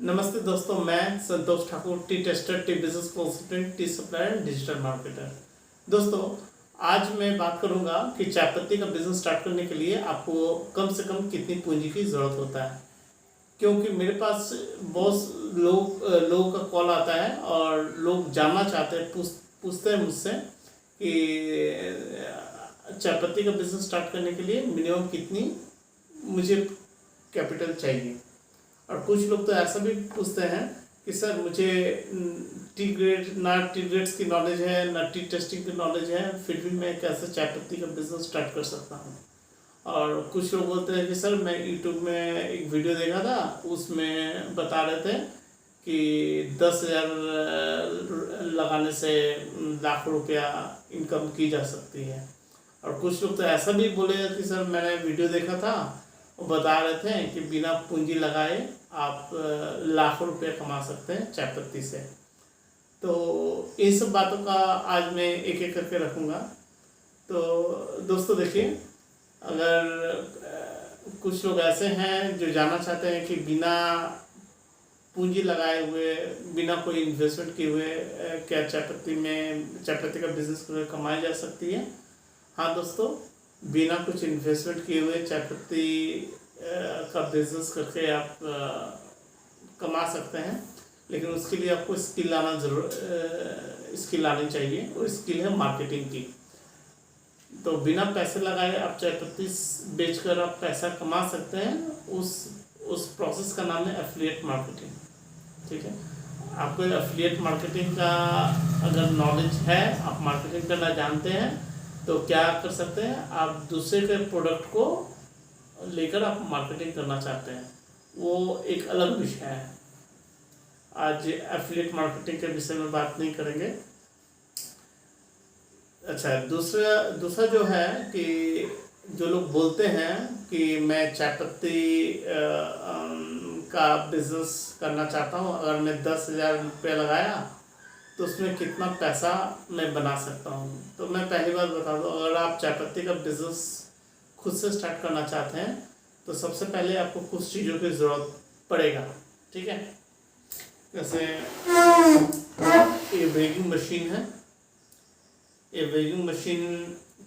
नमस्ते दोस्तों, मैं Santosh Thakur, tea tester, tea business consultant, tea supplier, digital marketer. दोस्तों, आज मैं बात करूंगा कि चाय पत्ती का बिजनेस स्टार्ट करने के लिए आपको कम से कम कितनी पूंजी की ज़रूरत होता है। क्योंकि मेरे पास बहुत लोगों का कॉल आता है और लोग जानना चाहते हैं, पूछते हैं मुझसे कि चाय पत्ती का बिजनेस स्टार्ट करने के लिए मिनिमम कितनी मुझे कैपिटल चाहिए। और कुछ लोग तो ऐसा भी पूछते हैं कि सर मुझे टी ग्रेड्स की नॉलेज है, ना टी टेस्टिंग की नॉलेज है, फिर भी मैं कैसे चाय पत्ती का बिजनेस स्टार्ट कर सकता हूँ। और कुछ लोग बोलते हैं कि सर मैं यूट्यूब में एक वीडियो देखा था, उसमें बता रहे थे कि 10,000 लगाने से लाख रुपया इनकम की जा सकती है। और कुछ लोग तो ऐसा भी बोले कि सर मैंने वीडियो देखा था, वो बता रहे थे कि बिना पूंजी लगाए आप लाखों रुपये कमा सकते हैं चाय पत्ती से। तो इन सब बातों का आज मैं एक एक करके रखूँगा। तो दोस्तों देखिए, अगर कुछ लोग ऐसे हैं जो जानना चाहते हैं कि बिना पूंजी लगाए हुए, बिना कोई इन्वेस्टमेंट किए हुए क्या चाय पत्ती का बिजनेस कमाई जा सकती है। हाँ दोस्तों, बिना कुछ इन्वेस्टमेंट किए हुए चाय पत्ती का बिजनेस करके आप कमा सकते हैं, लेकिन उसके लिए आपको स्किल आनी चाहिए, और स्किल है मार्केटिंग की। तो बिना पैसे लगाए आप चाय पत्ती बेचकर आप पैसा कमा सकते हैं। उस प्रोसेस का नाम है एफिलिएट मार्केटिंग। ठीक है, आपको एफिलिएट मार्केटिंग का अगर नॉलेज है, आप मार्केटिंग करना जानते हैं, तो क्या कर सकते हैं, आप दूसरे के प्रोडक्ट को लेकर आप मार्केटिंग करना चाहते हैं, वो एक अलग विषय है। आज एफिलिएट मार्केटिंग के विषय में बात नहीं करेंगे। अच्छा, दूसरा जो है कि जो लोग बोलते हैं कि मैं चाय पत्ती का बिजनेस करना चाहता हूँ, अगर मैं 10,000 रुपये लगाया तो उसमें कितना पैसा मैं बना सकता हूँ। तो मैं पहली बात बता दूँ, अगर आप चाय पत्ती का बिजनेस खुद से स्टार्ट करना चाहते हैं तो सबसे पहले आपको कुछ चीज़ों की ज़रूरत पड़ेगा। ठीक है, जैसे ये वेगिंग मशीन है। ये वेगिंग मशीन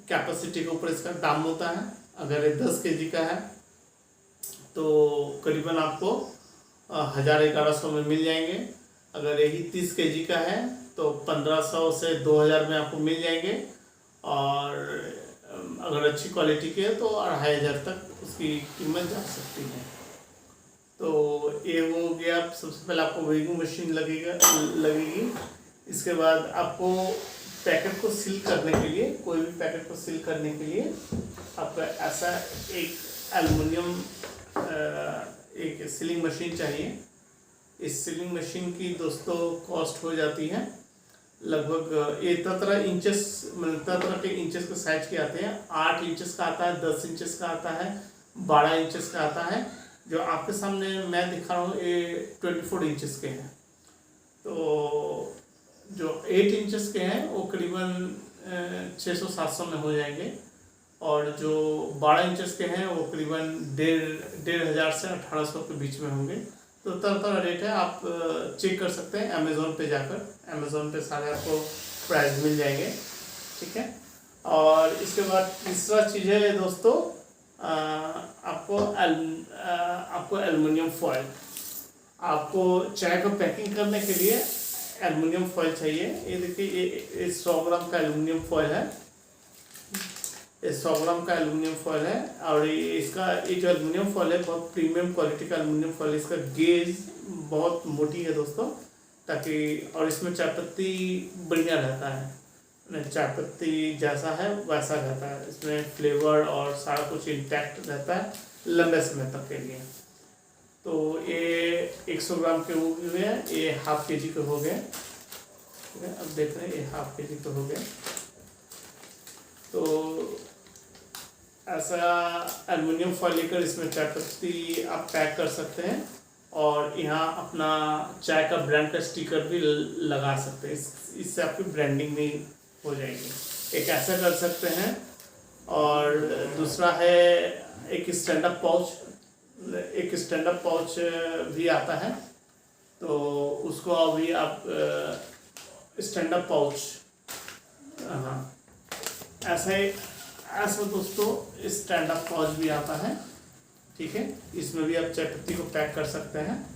कैपेसिटी के ऊपर इसका दाम होता है। अगर ये 10 kg का है तो करीबन आपको 1,000-1,100 में मिल जाएंगे। अगर यही 30 kg का है तो 1,500 से 2,000 में आपको मिल जाएंगे। और अगर अच्छी क्वालिटी के है तो 2,500 तक उसकी कीमत जा सकती है। तो ये हो गया, सबसे पहले आपको वेगिंग मशीन लगेगी। इसके बाद आपको पैकेट को सील करने के लिए, कोई भी पैकेट को सील करने के लिए आपको ऐसा एक एल्युमिनियम एक सीलिंग मशीन चाहिए। इस सीलिंग मशीन की दोस्तों कॉस्ट हो जाती है लगभग, ये तरह के इंचेस के साइज के आते हैं। 8 इंचेस का आता है, 10 इंचेस का आता है, 12 इंचेस का आता है। जो आपके सामने मैं दिखा रहा हूँ ये 24 इंचेस के हैं। तो जो 8 इंचेस के हैं वो करीबन 600-700 में हो जाएंगे, और जो 12 इंचेस के हैं वो करीबन 1,500 से 1,800 के बीच में होंगे। तो तरह रेट है, आप चेक कर सकते हैं अमेज़ोन पे जाकर। अमेज़ोन पे सारे आपको प्राइस मिल जाएंगे। ठीक है, और इसके बाद तीसरा चीज़ है दोस्तों, आपको एल्युमिनियम फॉयल। आपको चाय को पैकिंग करने के लिए एल्युमिनियम फॉयल चाहिए। ये देखिए, ये 100 ग्राम का एल्युमिनियम फॉयल है। ये 100 ग्राम का एल्युमिनियम फॉयल है, और ये जो एल्युमिनियम फॉयल है बहुत प्रीमियम क्वालिटी का एल्युमिनियम फॉयल है। इसका गेज बहुत मोटी है दोस्तों, ताकि, और इसमें चाय पत्ती बढ़िया रहता है, चाय पत्ती जैसा है वैसा रहता है। इसमें फ्लेवर और सारा कुछ इंटैक्ट रहता है लंबे समय तक के लिए। तो ये 100 ग्राम के हो गए, ये ½ kg के हो गए। अब देख रहे हैं ये ½ kg के हो गए। तो ऐसा एल्युमिनियम फॉयल लेकर इसमें चाय पत्ती आप पैक कर सकते हैं, और यहाँ अपना चाय का ब्रांड का स्टिकर भी लगा सकते हैं। इससे आपकी ब्रांडिंग भी हो जाएगी। एक ऐसा कर सकते हैं। और दूसरा है एक स्टैंड अप पाउच भी आता है। तो उसको अभी आप स्टैंड अप पाउच, हाँ ऐसा दोस्तों स्टैंड अप पाउच भी आता है, ठीक है। इसमें भी आप चाय पत्ती को पैक कर सकते हैं,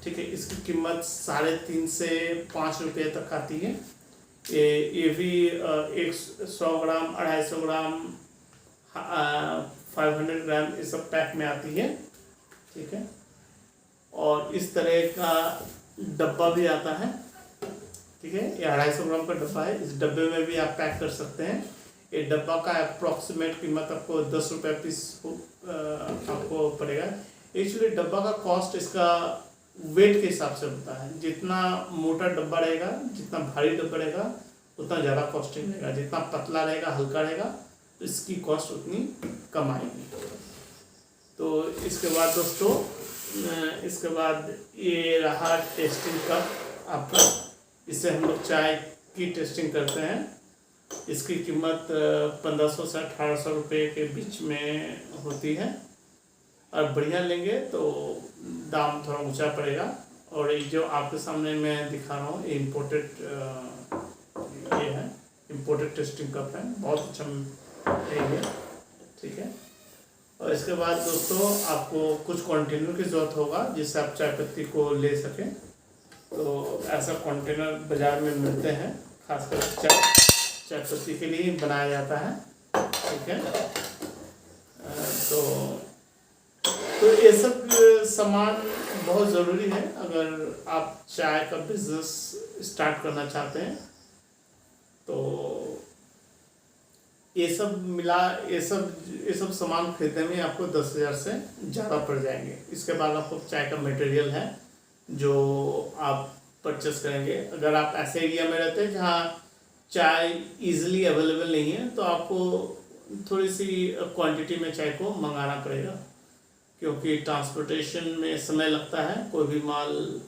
ठीक है। इसकी कीमत 3.5 से 5 रुपये तक आती है। ये भी 100 ग्राम, 250 ग्राम, 500 ग्राम, ये सब पैक में आती है, ठीक है। और इस तरह का डब्बा भी आता है, ठीक है। ये 250 ग्राम का डब्बा है। इस डब्बे में भी आप पैक कर सकते हैं। ये डब्बा का अप्रॉक्सीमेट कीमत आपको 10 रुपये पीस आपको पड़ेगा। एक्चुअली डब्बा का कॉस्ट इसका वेट के हिसाब से होता है। जितना मोटा डब्बा रहेगा, जितना भारी डब्बा रहेगा, उतना ज़्यादा कॉस्टिंग रहेगा। जितना पतला रहेगा, हल्का रहेगा, तो इसकी कॉस्ट उतनी कम आएगी। तो इसके बाद दोस्तों, इसके बाद ये रहा टेस्टिंग कप आपका। इससे हम लोग चाय की टेस्टिंग करते हैं। इसकी कीमत 1500 से 1800 रुपये के बीच में होती है। और बढ़िया लेंगे तो दाम थोड़ा ऊंचा पड़ेगा। और ये जो आपके सामने मैं दिखा रहा हूँ, ये इम्पोर्टेड ये है, इम्पोर्टेड टेस्टिंग कप है, बहुत अच्छा है, ठीक है। और इसके बाद दोस्तों आपको कुछ कंटेनर की ज़रूरत होगा जिससे आप चाय पत्ती को ले सकें। तो ऐसा कंटेनर बाज़ार में मिलते हैं, खासकर चाय पत्ती के लिए बनाया जाता है, ठीक है। तो ये सब सामान बहुत ज़रूरी है अगर आप चाय का बिजनेस स्टार्ट करना चाहते हैं। तो ये सब सामान खरीदने में आपको 10,000 से ज़्यादा पड़ जाएंगे। इसके बाद आपको चाय का मटेरियल है जो आप परचेस करेंगे। अगर आप ऐसे एरिया में रहते हैं जहाँ चाय इजीली अवेलेबल नहीं है, तो आपको थोड़ी सी क्वांटिटी में चाय को मंगाना पड़ेगा, क्योंकि ट्रांसपोर्टेशन में समय लगता है कोई भी माल,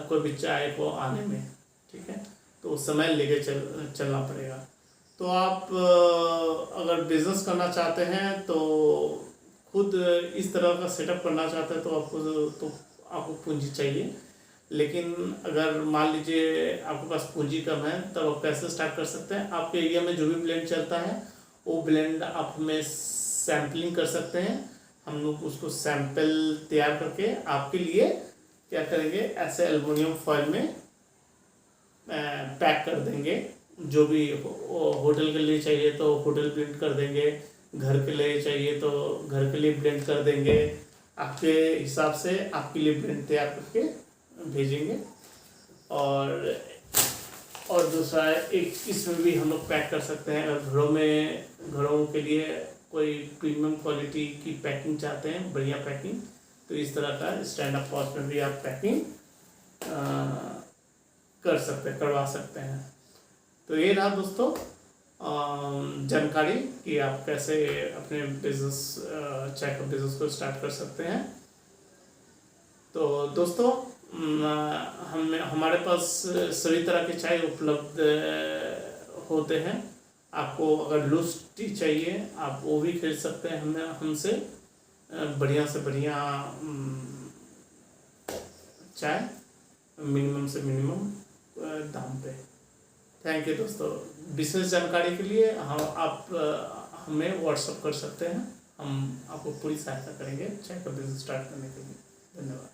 कोई भी चाय को आने में, ठीक है। तो समय लेके चलना पड़ेगा। तो आप अगर बिज़नेस करना चाहते हैं, तो खुद इस तरह का सेटअप करना चाहते हैं, तो आपको पूंजी चाहिए। लेकिन अगर मान लीजिए आपके पास पूंजी कम है, तब आप कैसे स्टार्ट कर सकते हैं। आपके एरिया में जो भी ब्लेंड चलता है, वो ब्लेंड आप हमें सैम्पलिंग कर सकते हैं। हम लोग उसको सैंपल तैयार करके आपके लिए क्या करेंगे, ऐसे एल्युमिनियम फॉइल में पैक कर देंगे। जो भी होटल के लिए चाहिए तो होटल ब्लेंड कर देंगे, घर के लिए चाहिए तो घर के लिए ब्लेंड कर देंगे। आपके हिसाब से आपके लिए ब्लेंड तैयार करके भेजेंगे। और दूसरा एक इसमें भी हम लोग पैक कर सकते हैं। अगर घरों के लिए कोई प्रीमियम क्वालिटी की पैकिंग चाहते हैं, बढ़िया पैकिंग, तो इस तरह का स्टैंड अप पाउच में भी आप पैकिंग करवा सकते हैं। तो ये रहा दोस्तों जानकारी कि आप कैसे अपने बिजनेस, चाय का बिजनेस को स्टार्ट कर सकते हैं। तो दोस्तों हमारे पास सभी तरह के चाय उपलब्ध होते हैं। आपको अगर लूज टी चाहिए, आप वो भी खरीद सकते हैं हमसे, बढ़िया से बढ़िया चाय मिनिमम से मिनिमम दाम पे। थैंक यू दोस्तों। विशेष जानकारी के लिए आप हमें व्हाट्सअप कर सकते हैं। हम आपको पूरी सहायता करेंगे चाय का बिजनेस स्टार्ट करने के लिए। धन्यवाद।